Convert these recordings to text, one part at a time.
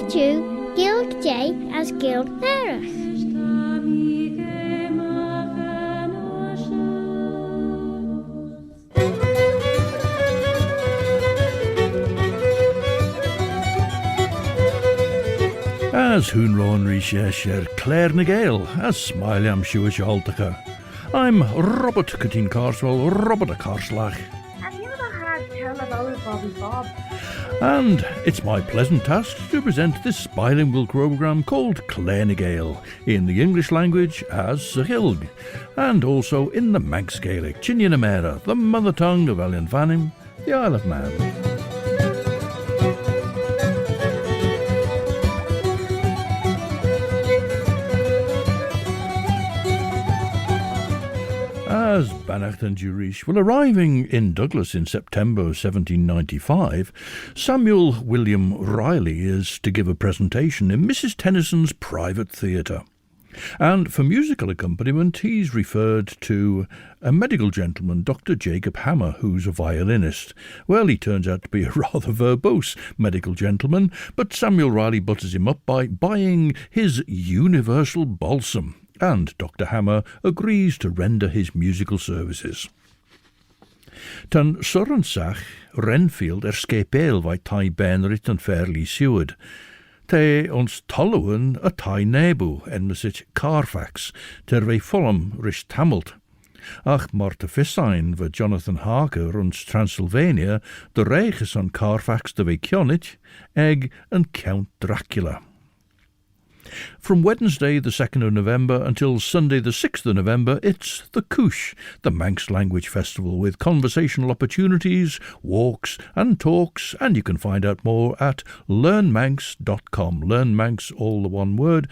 CAARJYN as Gael Narach. As Hunron Risha Claare na Gael, as smile am Chooish Altacha. I'm Robert Catin Carswell, Robert a Carslach. Have you ever had tell of old Bobby Bob? And it's my pleasant task to present this bilingual programme called Claare na Gael, in the English language as seihll, and also in the Manx Gaelic, Chine na Mera, the mother tongue of ven-vlieaun, the Isle of Man. As Bannacht and Chooish were arriving in Douglas in September 1795, Samuel William Ryley is to give a presentation in Mrs. Tennyson's private theatre. And for musical accompaniment, he's referred to a medical gentleman, Dr. Jacob Hammer, who's a violinist. Well, he turns out to be a rather verbose medical gentleman, but Samuel Ryley butters him up by buying his universal balsam, and Dr. Hammer agrees to render his musical services. Tan Sorensach, Renfield scapel vai tai benrit and fairly seward. Te ons tollowen a tai nebu en mesit Carfax, ter ve follum rish tamult. Ach Marta Fissain va Jonathan Harker ons Transylvania, de reges on Carfax de ve Kionich, egg and Count Dracula. From Wednesday the 2nd of November until Sunday the 6th of November, it's the Chooish, the Manx Language Festival, with conversational opportunities, walks and talks, and you can find out more at learnmanx.com. Learnmanx, all the one word,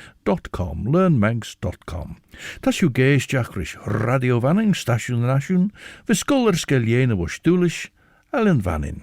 .com, learnmanx.com. Tashu CAARJYN Radio Vanning, Station Nation, Viscoller Skelliene was Chooish, Ellen Vannin.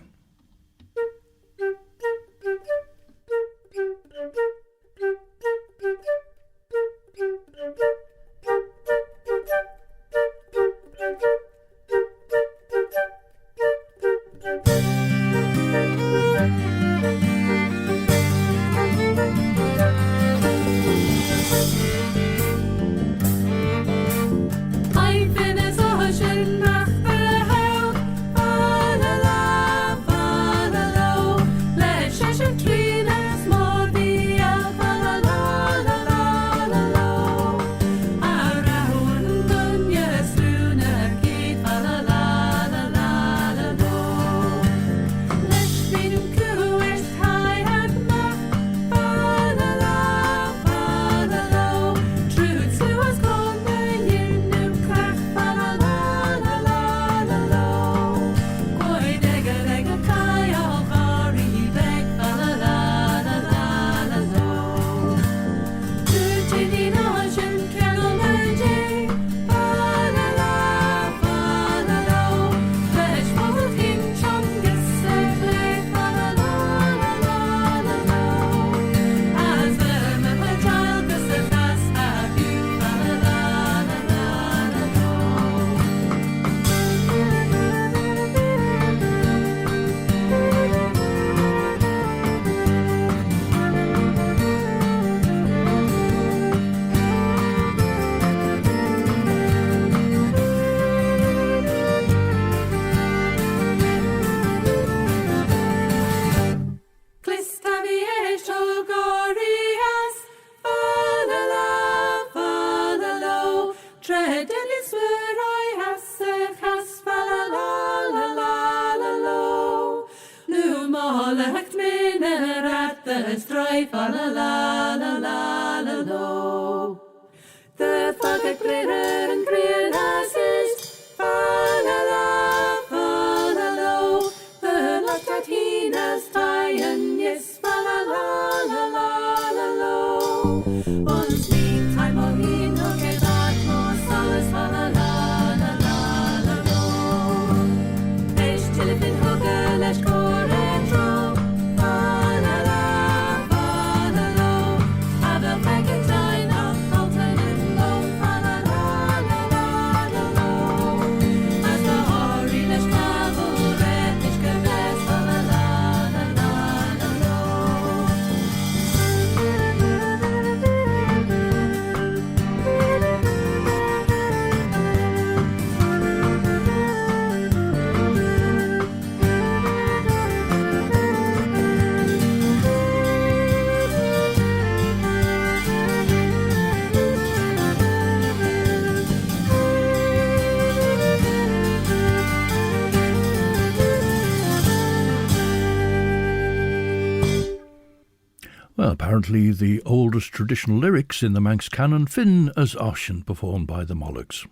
Well, apparently the oldest traditional lyrics in the Manx canon fin as Oshin performed by the MOLLAGs.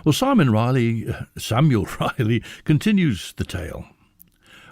Well, Samuel Ryley continues the tale.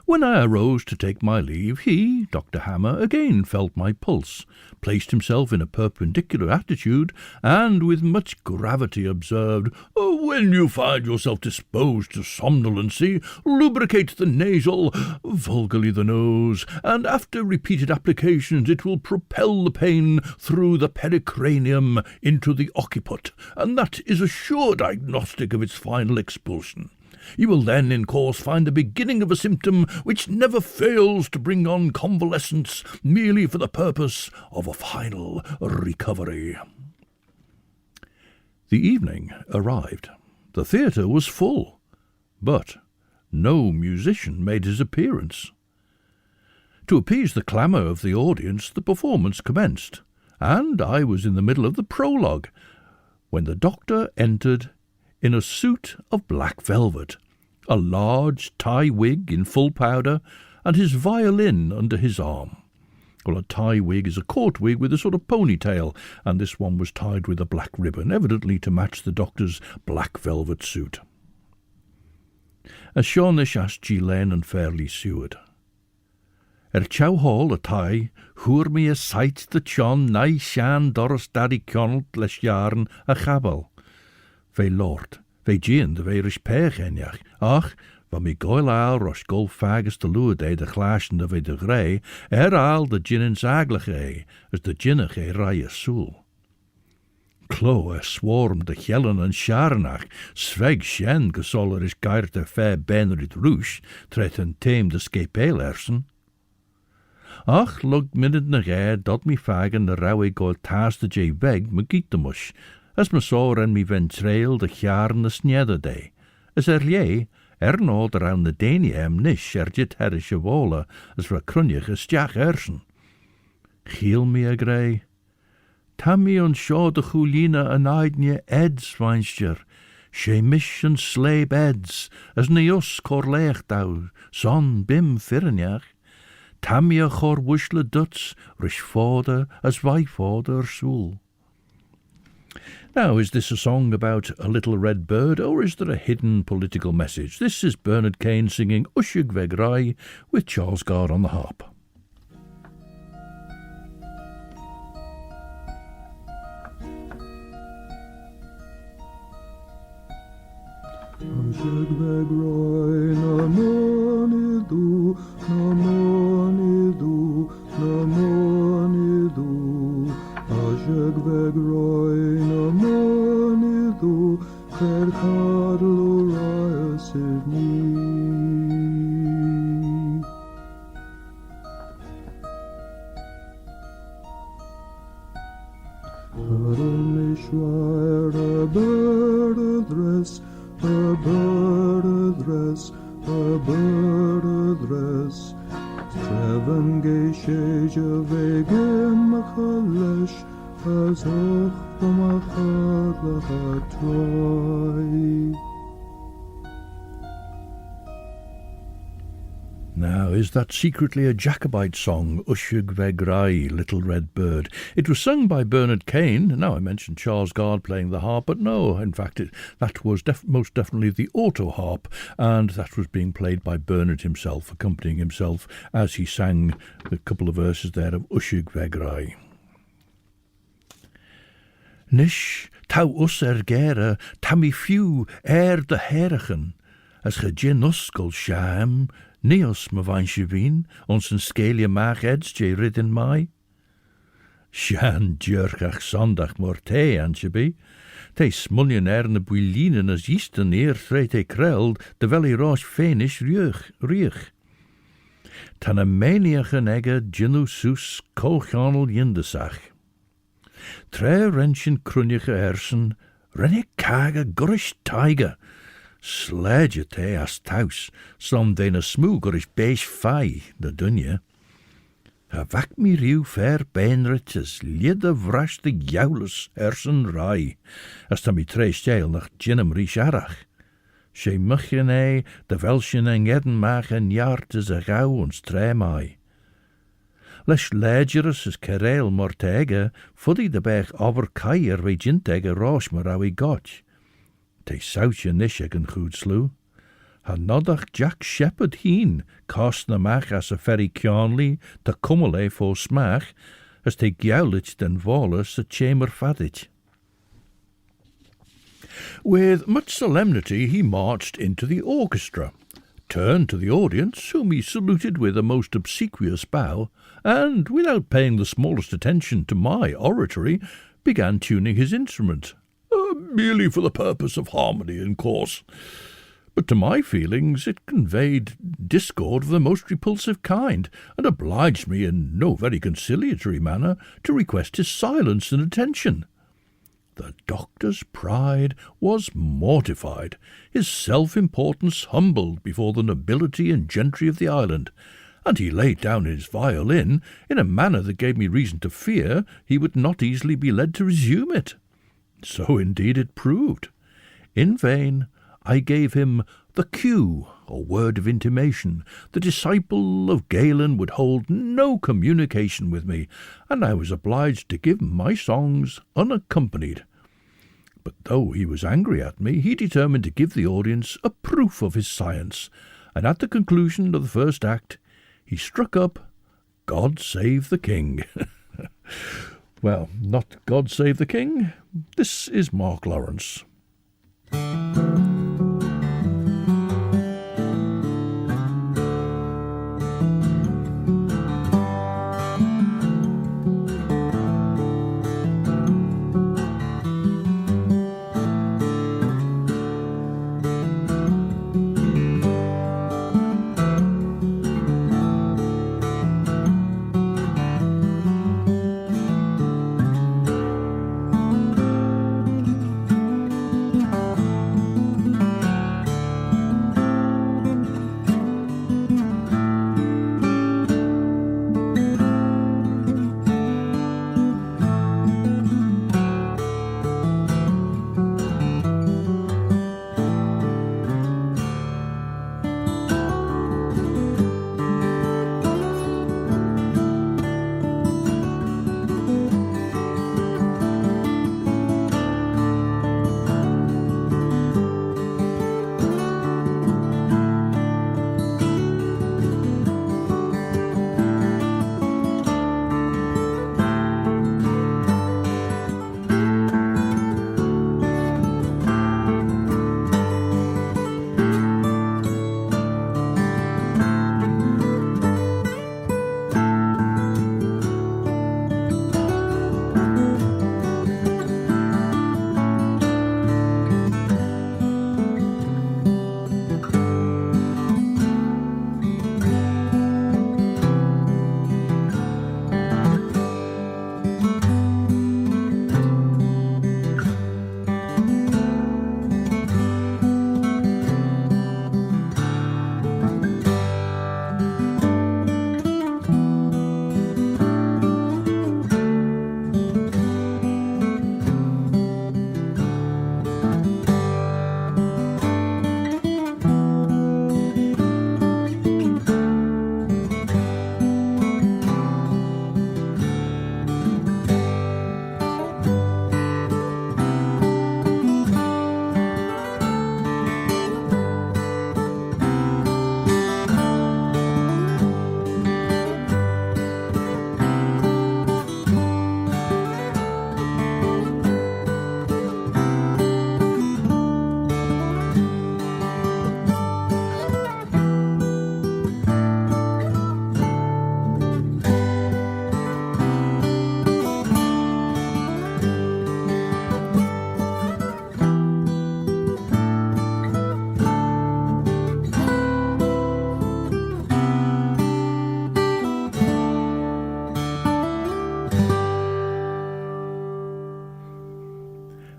When I arose to take my leave, he, Dr. Hammer, again felt my pulse, placed himself in a perpendicular attitude, and with much gravity observed, "When you find yourself disposed to somnolency, lubricate the nasal, vulgarly the nose, and after repeated applications it will propel the pain through the pericranium into the occiput, and that is a sure diagnostic of its final expulsion. You will then, in course, find the beginning of a symptom which never fails to bring on convalescence merely for the purpose of a final recovery." The evening arrived. The theatre was full, but no musician made his appearance. To appease the clamour of the audience, the performance commenced, and I was in the middle of the prologue, when the doctor entered in a suit of black velvet, a large tie wig in full powder, and his violin under his arm. Well, a tie wig is a court wig with a sort of ponytail, and this one was tied with a black ribbon, evidently to match the doctor's black velvet suit. As Seanish as jeeaghyn and fairly Seward. Chooish a tai, hwyr mi a sight the John nai shan doras daddy kiaull les jeaghyn a chabal. Ve lord, ve jeeaghyn de veirish pech enjach, ach, van mi Gael aal ros gol fagus de luade de glaasjen de ve de grey, aal de jeeaghyn saglige, as de jinnach rye soel. Claare swarm de Gellen en Sharnach, sveg shen gesoller is geir de fair benrid roos, tret en teem de skepeelersen. Ach, lug minnet na gair dat mi fagen de rauwe Gael taas de jay weg me gietamush, as me saw en mi ventrail de jaren de snedder day, as lie, nod around de Daniam nish jit herrische wolle, as ra crunjach as jeeaghyn. Giel mi a grey. Tammy on shaw de choulina an aidne eds, weinstjer, she mish and slabe eds, as neos cor leech dou, son bim firnjach. Tammy a chor wushle duts, rish fader as wife-fader soel. Now, is this a song about a little red bird, or is there a hidden political message? This is Bernard Cain singing Ushag Veg Rai with Charles Gard on the harp. Ushag Veg Rai, na monidu, na monidu, na monidu. Ushag Veg Rai, na monidu, Cercadlo Rai Sydney. Arrane Schreier, a bird address, a bird address, a bird address. Treven geisheja vegem machalesh, as och from a chadlach Troy. Now, is that secretly a Jacobite song, Ushag Veg Rai, Little Red Bird? It was sung by Bernard Cain. Now, I mentioned Charles Gard playing the harp, but no, in fact, that was most definitely the auto harp, and that was being played by Bernard himself, accompanying himself as he sang the couple of verses there of Ushag Veg Rai. Nish, tau us gera, tammy few, de herrigen, as ge gin uskel sham, Neos me vansje wien, ons een skeelje maag eds je ridden mij. Sjan djurgach zondag morte antje be. Te smuljen erne builinen as jisten eer vreit he kreld, terwijl hij roos fenisch riech. Tan een meniachen egge ginnusus koochanel jindesach. Tre rentjen krunjige hersen, renne kage gurish tiger. Sledge te as thuis, som den a smoeger is bees fai, de dunje. Ha wak mi riu fair benrit as lidde vrash de joulus hersen rai, as ta mi tre stijl nach ginnem risharach. She mucchen de welsjen en gedden maag en jaart is a gauw ons tre mai. leis léidirus is ceréil mortéige, fuddy de bech aber cair ve jintege rosh mar awi gotch. Te sautje nisheg an chud slew. Ha nodach Jack Shepherd heen, cost na mach as a ferry kiaull te cummele fo smach, as te giaulich den volus a chamber fadich. With much solemnity he marched into the orchestra, turned to the audience, whom he saluted with a most obsequious bow, and, without paying the smallest attention to my oratory, began tuning his instrument, merely for the purpose of harmony, in course. But to my feelings it conveyed discord of the most repulsive kind, and obliged me in no very conciliatory manner to request his silence and attention. The doctor's pride was mortified, his self-importance humbled before the nobility and gentry of the island, and he laid down his violin in a manner that gave me reason to fear he would not easily be led to resume it. So indeed it proved. In vain I gave him the cue, or word of intimation. The disciple of Gael would hold no communication with me, and I was obliged to give my songs unaccompanied. But though he was angry at me, he determined to give the audience a proof of his science, and at the conclusion of the first act he struck up God Save the King. Well, not God Save the King. This is Mark Lawrence.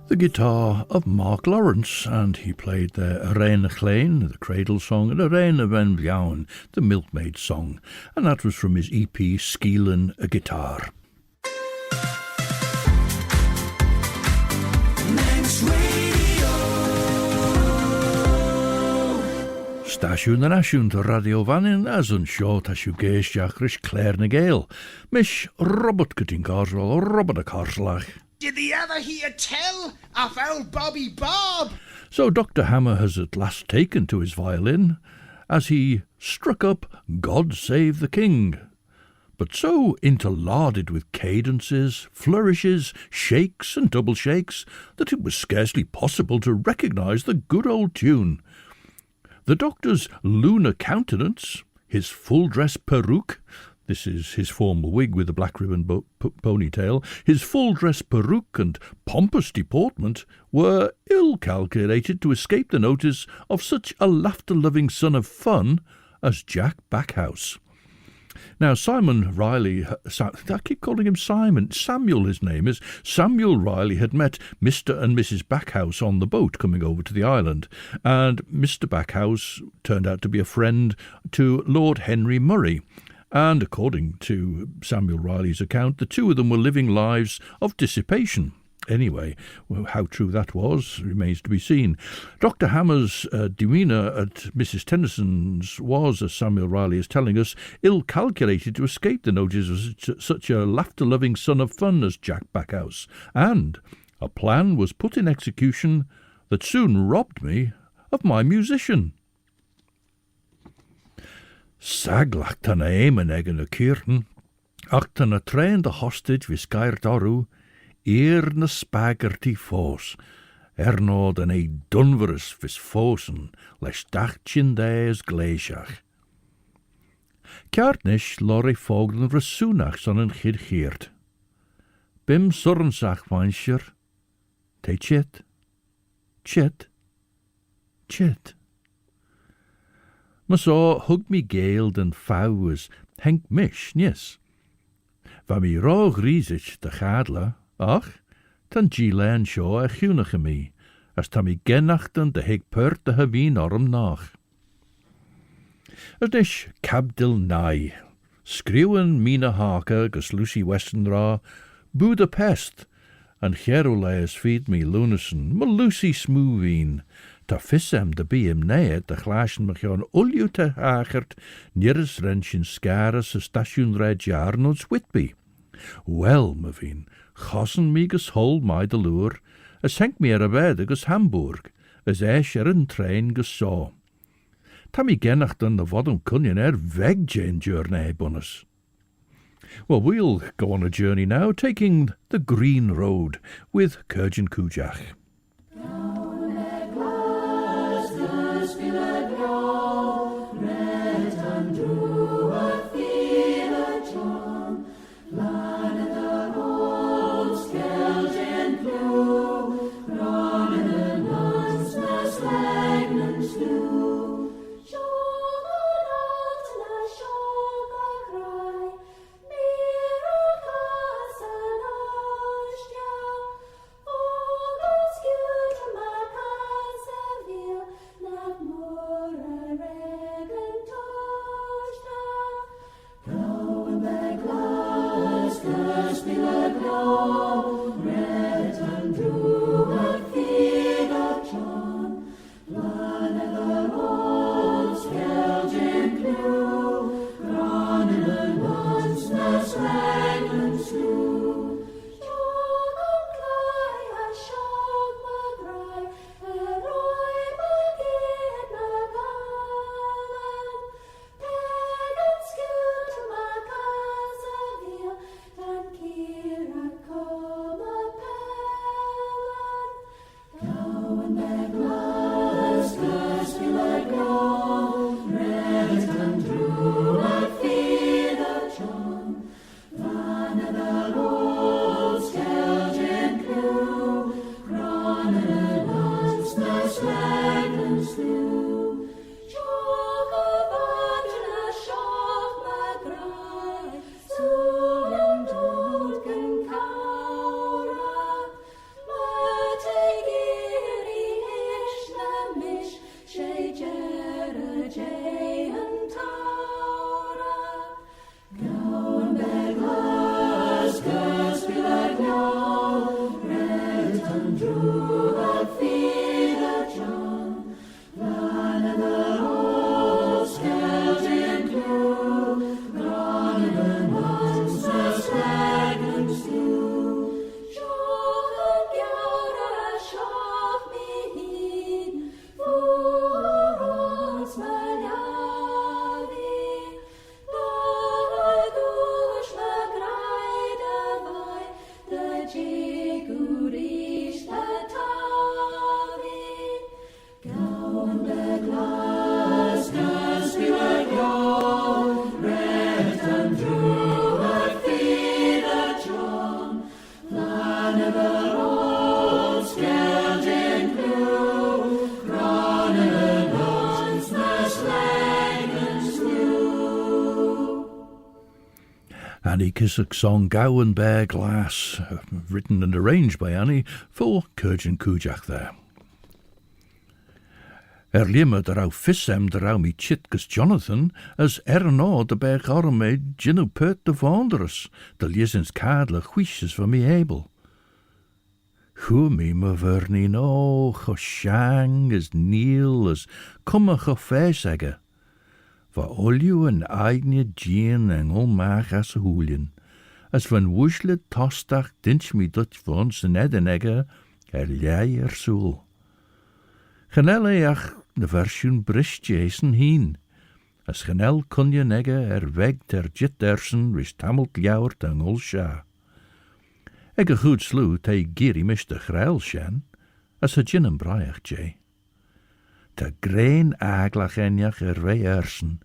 The guitar of Mark Lawrence, and he played the Arrane, the cradle song, and Arrane ven-vlieaun, the milkmaid song, and that was from his EP CAINE, a guitar. Stasiwn yn asiwn to radio fannin as yn sio tasiw CAARJYN COOIDJAGH Claare na Gael. Mish Robert gyda'n carswell, Robert a carslach. Did the other hear tell of old Bobby Bob? So Dr. Hammer has at last taken to his violin as he struck up God Save the King, but so interlarded with cadences, flourishes, shakes and double shakes that it was scarcely possible to recognise the good old tune. The doctor's lunar countenance, his full-dress peruke, this is his formal wig with a black ribbon ponytail, his full-dress peruke and pompous deportment were ill calculated to escape the notice of such a laughter-loving son of fun as Jack Backhouse. Now, Simon Ryley, I keep calling him Simon, Samuel his name is, Samuel Ryley had met Mr. and Mrs. Backhouse on the boat coming over to the island, and Mr. Backhouse turned out to be a friend to Lord Henry Murray, and according to Samuel Ryley's account, the two of them were living lives of dissipation. Anyway, how true that was remains to be seen. Dr. Hammer's demeanour at Mrs. Tennyson's was, as Samuel Ryley is telling us, ill-calculated to escape the notice of such a laughter-loving son of fun as Jack Backhouse, and a plan was put in execution that soon robbed me of my musician. Saglach tan aim an egen a CAARJYN, ach tan a train the hostage viscair dorw, eer na spaggerty fós, nod an dunverus vis fósen, leis dachtin daes gléisiach. Ceartnish lorry fogden versoenach son een chid. Bim sorrensach vanscher, te chit, chit, chit. Ma so hug mi Gael den fouwes, henk mish, nies. Va mi roog riesich de gadla, ach, tan jeeaghyn sio a chiwnach mi, as ta mi gennachten de hig pert de habeen orm nach. As nish cabdil nai, skriwen Mina Harker gus Lucy Westenra, Buda-Pesth, and Cherolaes feed me lunesen, ma Lucy smooveen, ta fissem de biem neet de glaasjen mechion ulju te hagert, nirres rensjen scares a stasiwn CAARJYN nods Whitby. Wel, me veen, chossen mi gus hol my de loer, as henk mi a bed gus Hamburg, as esch een trein gus saw. Ta mi gennachten de vodum cunnion veg jane journey bonus. Well, we'll go on a journey now, taking the green road with CAARJYN COOIDJAGH. Kissock song Gowan Bear Glass, written and arranged by Annie for CAARJYN COOIDJAGH there. Limmer der au fissem der au mi chitkus Jonathan, as Arrane de berg Arrane Ginu pert de Wanderers, de liesens kadle Chooish van mi hebel. Hoe mi me verni no, Ushag as Neil as komme gefeesegge. Va olju en eigne jeeaghyn en olmach as hoelien, as van woesle tostach dinch mi dutch van zijn edenegge lei soel. Genelle de versioen brist Jason heen, as genel kunje negge weg ter jit dersen ris tamelt ljouwert en olsha. Ege goed sloe te giri miste grail shen, as a gin en braiach jay. Te grein aglach enjach wei ersen,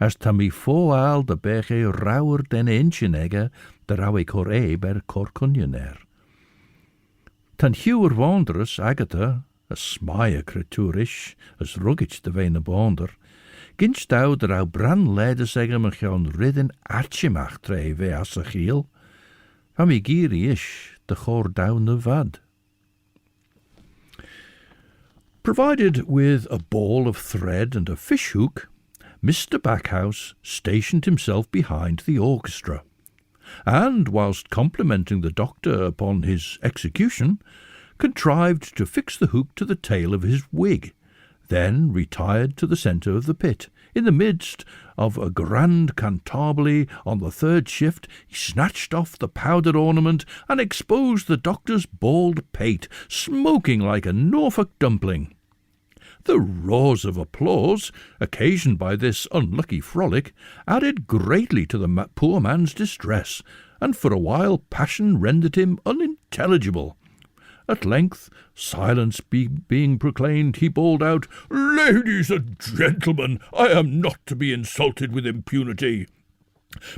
as ta mi foal de beche rauwer den inchen egge, de rauwe cor ber cor kunjener. Tan huwer wanderers agata, a smije creaturish, as ruggage de vene bonder, ginst thou de rauw bran leide zeggen me gaan ridden atjemach tre we as a giel, van mi giri ish de chor down the vad. Provided with a ball of thread and a fish hook, Mr. Backhouse stationed himself behind the orchestra, and, whilst complimenting the doctor upon his execution, contrived to fix the hook to the tail of his wig, then retired to the centre of the pit. In the midst of a grand cantabile on the third shift, he snatched off the powdered ornament and exposed the doctor's bald pate, smoking like a Norfolk dumpling. The roars of applause, occasioned by this unlucky frolic, added greatly to the poor man's distress, and for a while passion rendered him unintelligible. At length, silence being proclaimed, he bawled out, "Ladies and gentlemen, I am not to be insulted with impunity.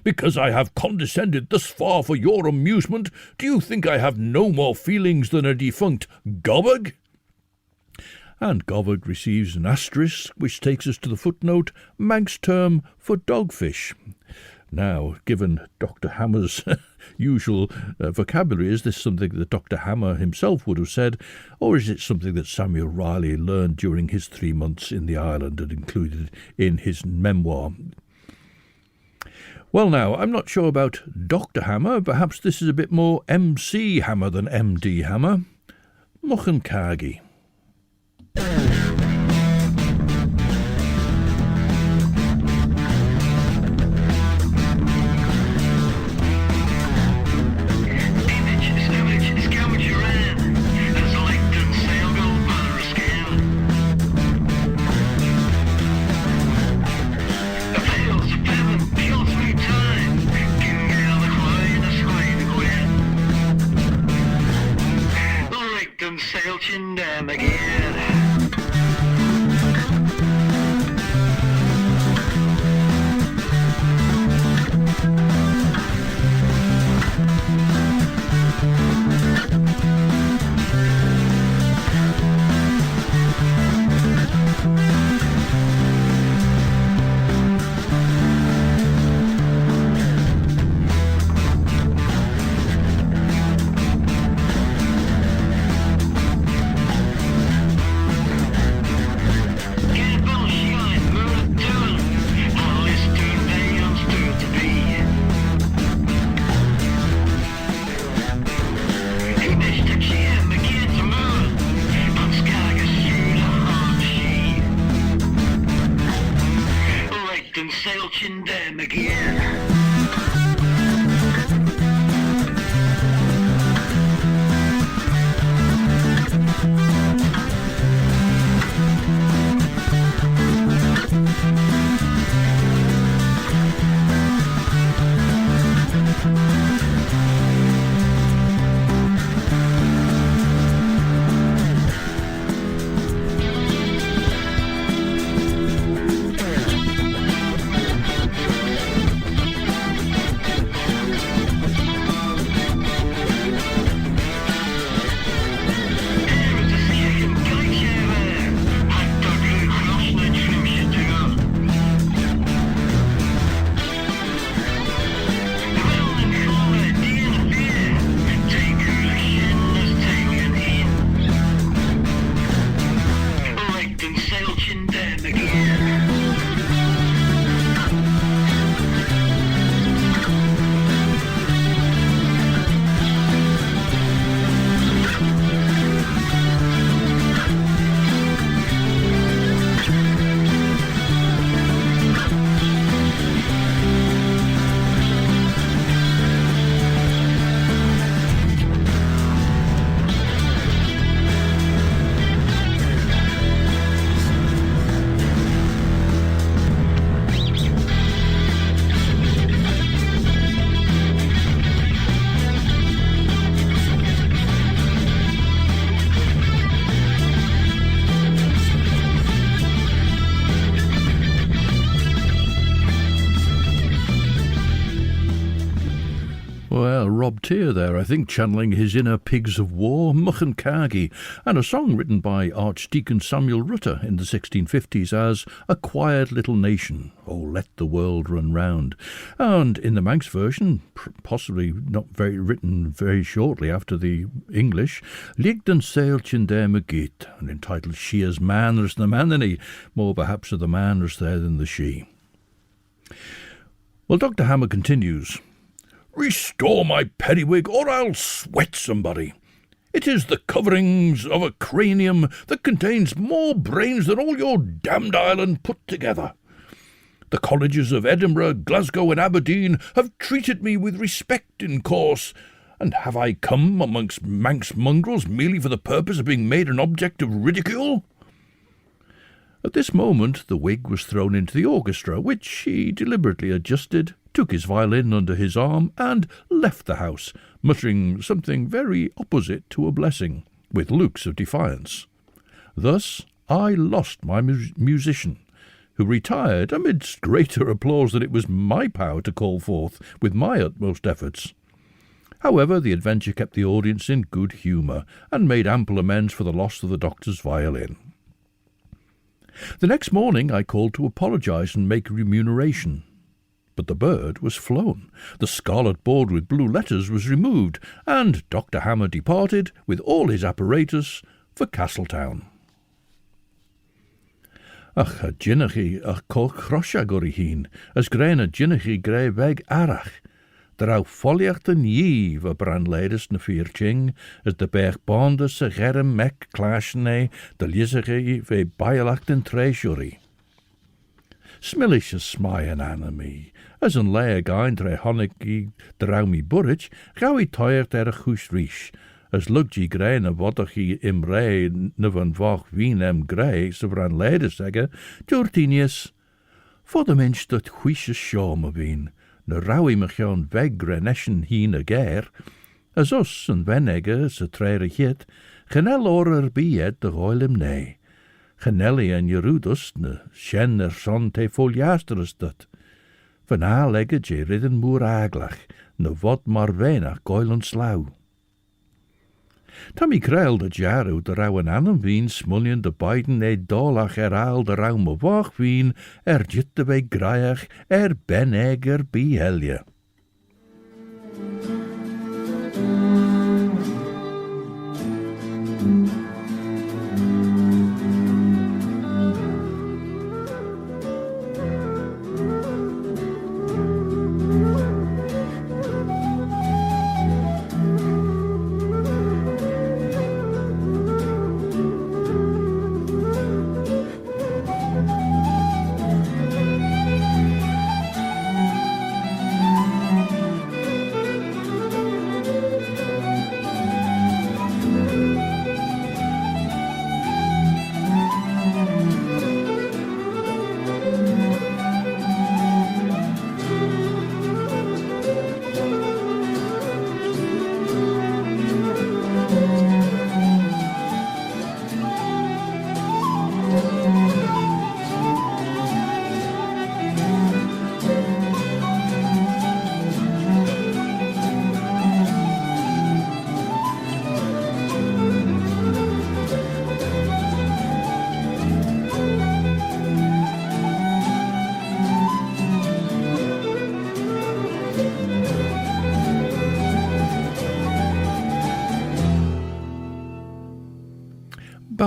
Because I have condescended thus far for your amusement, do you think I have no more feelings than a defunct gobbock?" And gobbock receives an asterisk, which takes us to the footnote, Manx term for dogfish. Now, given Dr. Hammer's usual vocabulary, is this something that Dr. Hammer himself would have said, or is it something that Samuel Ryley learned during his 3 months in the island and included in his memoir? Well, now, I'm not sure about Dr. Hammer. Perhaps this is a bit more MC Hammer than MD Hammer. MUCCYN CAGGEE. Well, Rob Teare there, I think, channeling his inner pigs of war, MUCCYN CAGGEE, and a song written by Archdeacon Samuel Rutter in the 1650s as A Quiet Little Nation, Oh, Let the World Run Round. And in the Manx version, possibly not written very shortly after the English, Lhig den seihll McGeet, and entitled She as Manners the Manany, more perhaps of the manners there than the she. Well, Dr. Hammer continues, Restore my periwig, or I'll sweat somebody. It is the coverings of a cranium that contains more brains than all your damned island put together. The colleges of Edinburgh, Glasgow, and Aberdeen have treated me with respect in course, and have I come amongst Manx mongrels merely for the purpose of being made an object of ridicule? At this moment the wig was thrown into the orchestra, which he deliberately adjusted, took his violin under his arm, and left the house, muttering something very opposite to a blessing, with looks of defiance. Thus I lost my musician, who retired amidst greater applause than it was my power to call forth with my utmost efforts. However, the adventure kept the audience in good humour, and made ample amends for the loss of the doctor's violin. The next morning I called to apologise and make remuneration. But the bird was flown, the scarlet board with blue letters was removed, and Dr. Hammer departed, with all his apparatus, for Castletown. Ach, a jeeaghyn coooidjagh oaie, as grain a jeeaghyn grey beg arach, Draw folliacht een jief a brandleiders na vierching, as de berg bonde se germ mek klaasne, de lizige ve bailacht en treasury. Smillish a smyen anime, as een leeg eindre honniki draw me burrich, gauw I tired a chooish rish, as luggy grain a waddachi imre na van vach wien grey, se brandleiders zeggen, Jortinius, for the mensch dat chooish shawme wien, na rawi mechion weg greneschen hien a gair, as us en venegge se treire hit, genel orer bied de goilem nee, genelli en jerudus na shen son te foliasterus dat, van legge je ridden moer aglach, na wat mar wenach goilen slauw. Tammy kreil de jaru de rauwen annen wien smuljen de beiden dolach aal de raume wach wien jitte bij graiach benegger bihelje.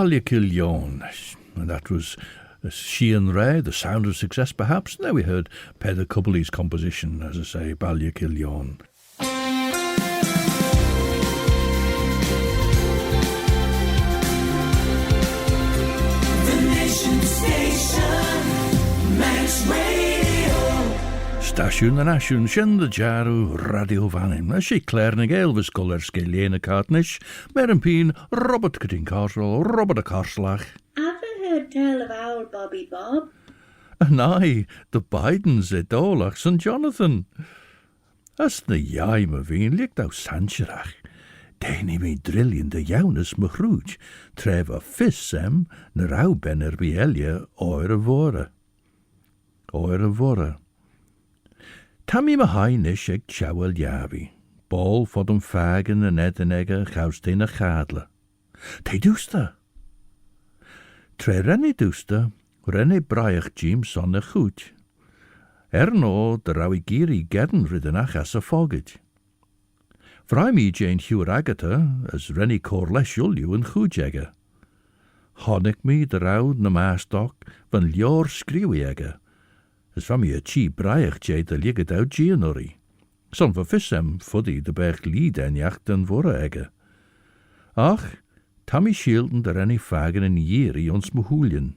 Kiaull, and that was Shean Ray, The Sound of Success perhaps. And there we heard Peadar Cubbley's composition, as I say, Kiaull. The Nation Station, Manx Radio. Stasiwn yn asiwn, sien the jaru radio vanin. As she Claare na Gael vis goller skelene cartnish, Merenpeen, Robert Cutting Carswell, Robert a Carslach. Ever heard tell of owl Bobby Bob? And I, the Bidens, Dolach, St. Jonathan. As na jaim a veen, ligt thou Sancherach. Deni me drillion de jaunus machrooj, treva fis na rau benner bielje, oire vore. Oire vore. Tammy Mahainish eg chawel yavi. ball fodum fagen en edenegge gaustin a chadle. Te dousta. Tre renne dousta, renne braiach Jim son a choot. No, de rawi giri gedden riddenach as a fogage. Vraimi Jane Hugh Agata, as renny corlesh ulju en coooidjagh. Honig me de raud na maastok van lior skriwiegge, as van me a chi braiach jay de ligget out jeeaghyn. Son van vissem fuddy de berg lied en jacht en vorre. Ach, Tammy Shielden de renny fagen en jiri ons mehoelien.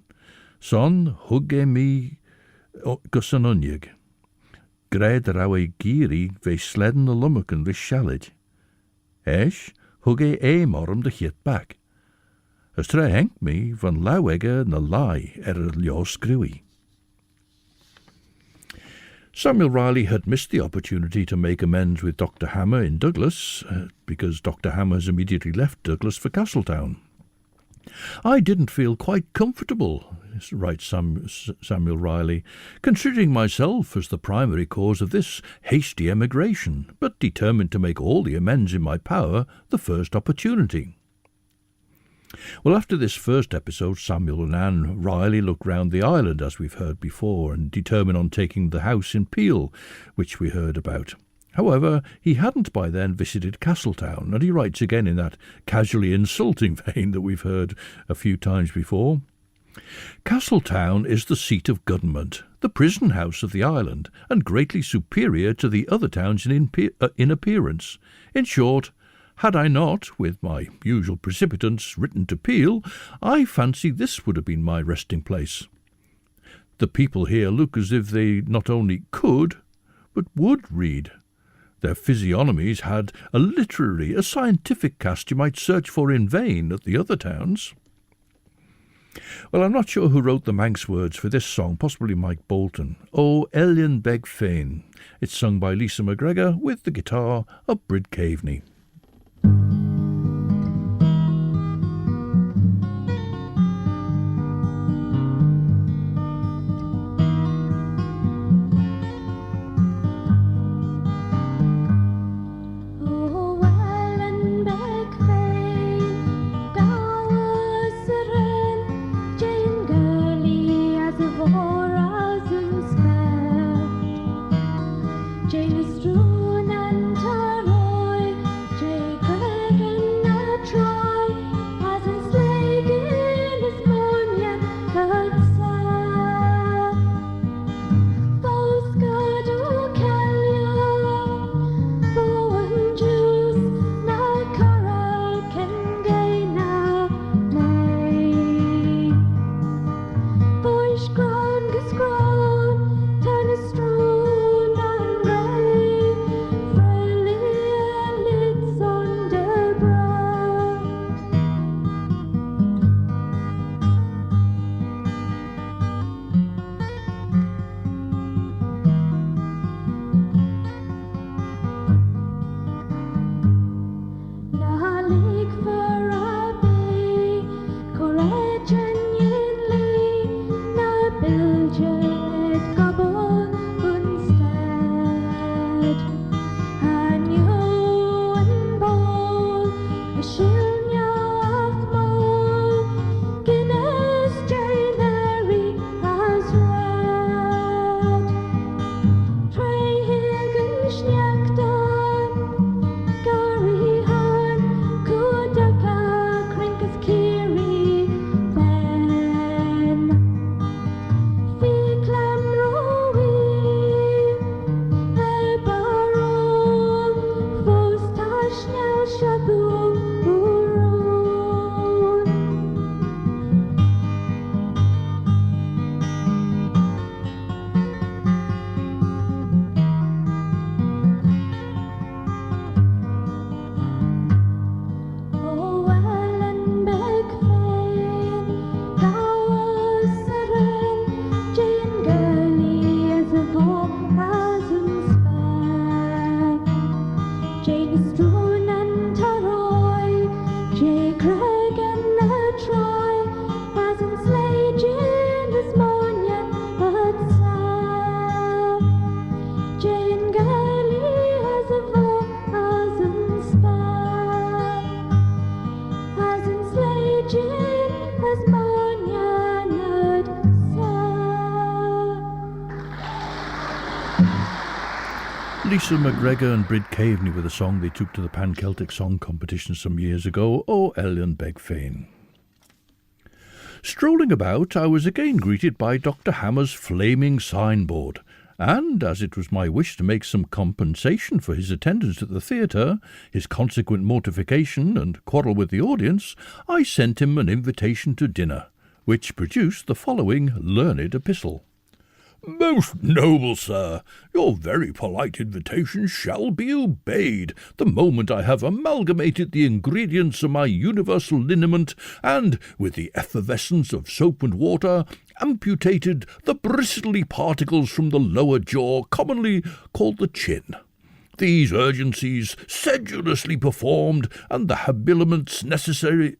Son hugge me gussan unjig. Greid rawe giri ve sledden de lummeken with shallid. Esh, hugge morm de hit back. As tre henk me van lauwegge na lai ljo screwy. Samuel Ryley had missed the opportunity to make amends with Dr. Hammer in Douglas, because Dr. Hammer has immediately left Douglas for Castletown. I didn't feel quite comfortable, writes Samuel Ryley, considering myself as the primary cause of this hasty emigration, but determined to make all the amends in my power the first opportunity. Well, after this first episode, Samuel and Anne Ryley look round the island, as we've heard before, and determine on taking the house in Peel, which we heard about. However, he hadn't by then visited Castletown, and he writes again in that casually insulting vein that we've heard a few times before. Castletown is the seat of government, the prison house of the island, and greatly superior to the other towns in appearance. In short, had I not, with my usual precipitance, written to Peel, I fancy this would have been my resting place. The people here look as if they not only could, but would read. Their physiognomies had a literary, a scientific cast you might search for in vain at the other towns. Well, I'm not sure who wrote the Manx words for this song, possibly Mike Bolton. O Ellion Beg Fain. It's sung by Lisa McGregor with the guitar of Brid Caveney. Lisa McGregor and Brid Caveney with a song they took to the Pan-Celtic Song Competition some years ago, O Elian Beg Fain. Strolling about, I was again greeted by Dr. Hammer's flaming signboard, and as it was my wish to make some compensation for his attendance at the theatre, his consequent mortification and quarrel with the audience, I sent him an invitation to dinner, which produced the following learned epistle. Most noble sir, your very polite invitation shall be obeyed the moment I have amalgamated the ingredients of my universal liniment and, with the effervescence of soap and water, amputated the bristly particles from the lower jaw, commonly called the chin. These urgencies sedulously performed, and the habiliments necessary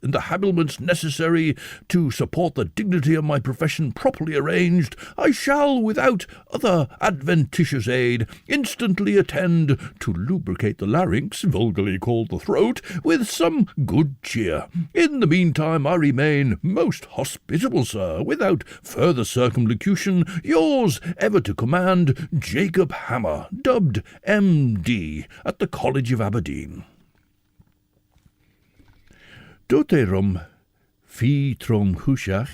to support the dignity of my profession properly arranged, I shall, without other adventitious aid, instantly attend to lubricate the larynx, vulgarly called the throat, with some good cheer. In the meantime I remain most hospitable, sir, without further circumlocution, yours ever to command, Jacob Hammer, dubbed M.D. at the College of Aberdeen. Doterum fi trom Ushag,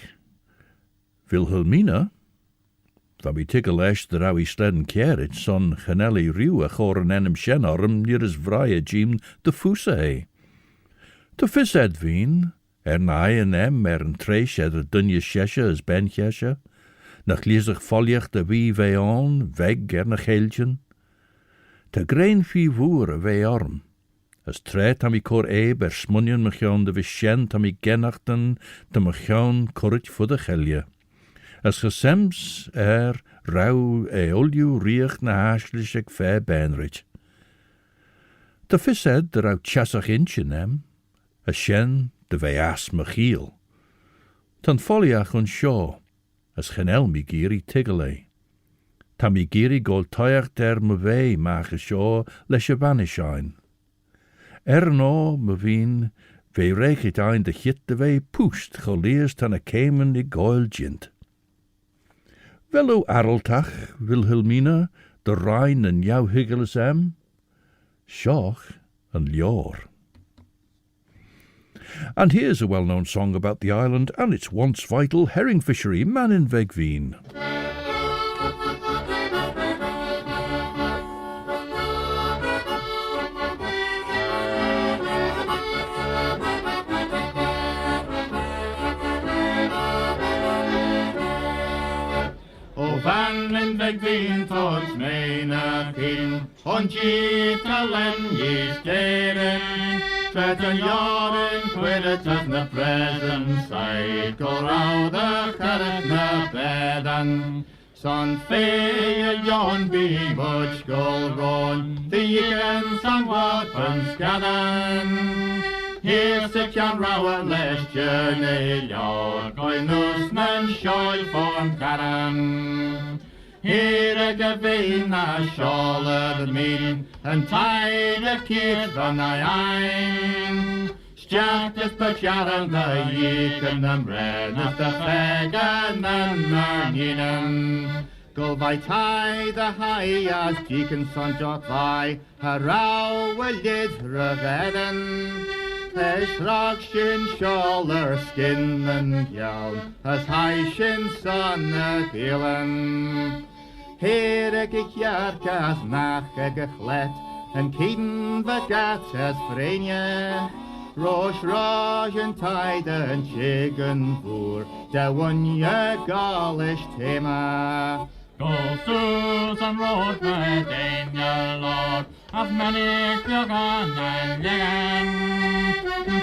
Wilhelmina, van mi tigelesh de rawi sleden kierit son chaneli riw a chor an enem shenorm near as vrije jim de fusae. De vis edveen, nai en em an tresh er dunje shesha as ben shesha, nach liesig foljach de ven-vlieaun, weg na CAARJYN. Ta grein fi voer vei arm. As tret am I cor smunnion mechaun de vishent am I genachten de mechaun corrit voor de gelje. As gesems rauw olju riech na haaslisch fe benrich. De vised de rauw chasach inch in em, a shen de vei as mechiel. Tan foliach on shaw, as genel mi giri tigele. Tam I giri gol toiach der me vei mache shaw leis a vanishine. No me veen vei rechit ein de chit de vei poest geleers tan a kemen I Gael jint. Velo arreltach, Wilhelmina, de Rijn en jou higgeles em, Shoch and Lior. And here's a well-known song about the island and its once vital herring fishery, man in veg veen. Van in veg veen tot Mina Murray, on jeeaghyn ye steren, tret an CAARJYN COOIDJAGH na present side, go round the carrot na bedan. Son violin be much go run, the jeeaghyn son weapons gadan. Here's a can rower less journey yard, going nusman shoy form caran. Here a gavin a shawl of the mean, and tied a kid van ein. Stjart is pacharan the jeeaghyn and bread, as the fegan and marninen. Go by tie the high as jeeaghyn son jot by, a row will yid reveden. Shin shoulder skin and kiaull, as high shin son a gilan. Here a kiaull nach a gechlet, and keeden the gat as frenia. Rosh and tide and chicken voer, de one ye Gaulish tema. Go Susan road my danger lord, of many kiaull and jeeaghyn.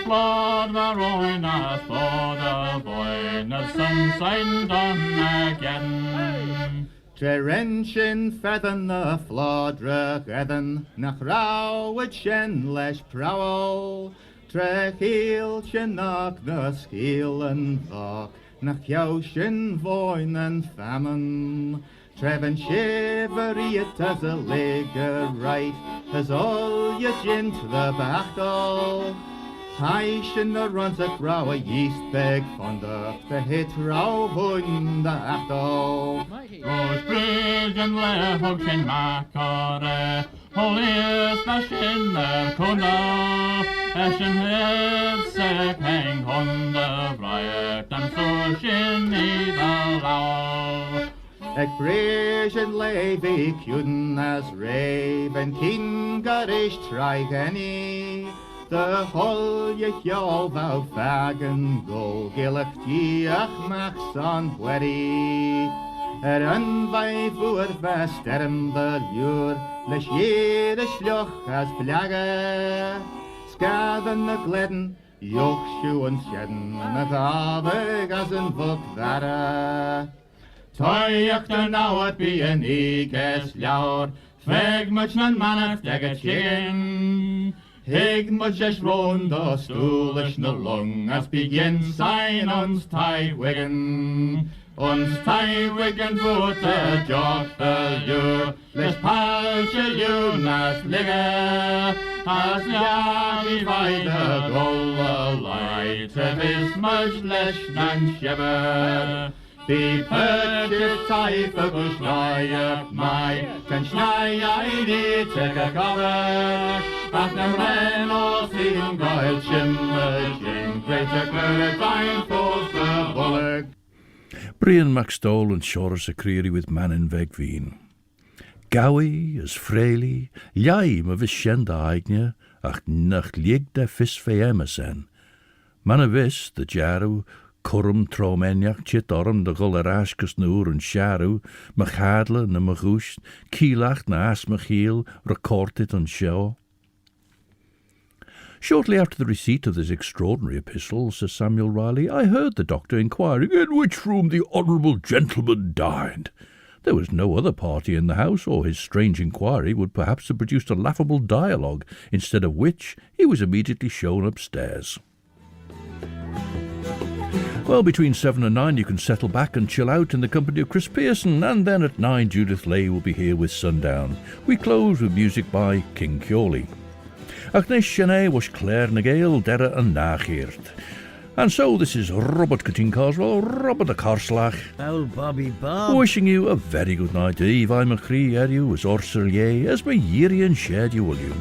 Flood were roin as for the boy, as sunshine done again. Tre wrenchen feathen the flood regedden, nach rauwit shen lesh prowl. Tre heel shen knock the skill and thok, nach jou shen voin and famine. Treven shivery it as a leg right, as all ye jint the bachtel. Taishin the runs a crow a yeast bag on the hit row bun the after. Rose bridge and Lhig in Macare, holiest fashion the Kuna, Ashin head sec hang on the riot and Oshin the law. Ek bridge and levy cuden as raven king garish trigany. The whole kiaull thou fagen go gilach jeeaghyn MUCCYN CAGGEE. Vijf voor vesterm de luur, les jede sloch as vlagge. Skaden de gledden, jochsjoen sjedden, de gavig as een vuk verre. Toiach de nou het bij een ikes ljauw, veg much nan manach degget chicken. Hig much as roon de stoelish na lung, as begin sign ons Wigan. Ons Wigan voet de jog de luur, les palche junas ligge. As jagi vai de golle light, het is much lesh nan shibber. Be purchased type of a schneier, my can schneier it take a cover. But the men all sing Gael chimmer, greater good fine for the bullock. Brian MacStole and Shores a creary with man in ven-vlieaun. Gawie as freely, jaim of his shenda eigne, ach nach Lhig de fis fe emersen. Man a vis, the jaru, Currum tromeniach chit orm de gull erascus noor en sharu, machadle na magoost, kielach na asmachiel, recorded on show. Shortly after the receipt of this extraordinary epistle, Sir Samuel Ryley, I heard the doctor inquiring in which room the honourable gentleman dined. There was no other party in the house, or his strange inquiry would perhaps have produced a laughable dialogue, instead of which he was immediately shown upstairs. Well, between 7 and 9 you can settle back and chill out in the company of Chris Pearson, and then at 9 Judith Leigh will be here with Sundown. We close with music by King Kiaull. Ach nes Sinead was Claare na Gael, Dere and Nachgeert. And so this is Robert Cutting Carswell, Robert the Carslach. Old Bobby Bob. Wishing you a very good night. Eve, I'm a cree, you as Orsel ye, as my yeary and shared you will you.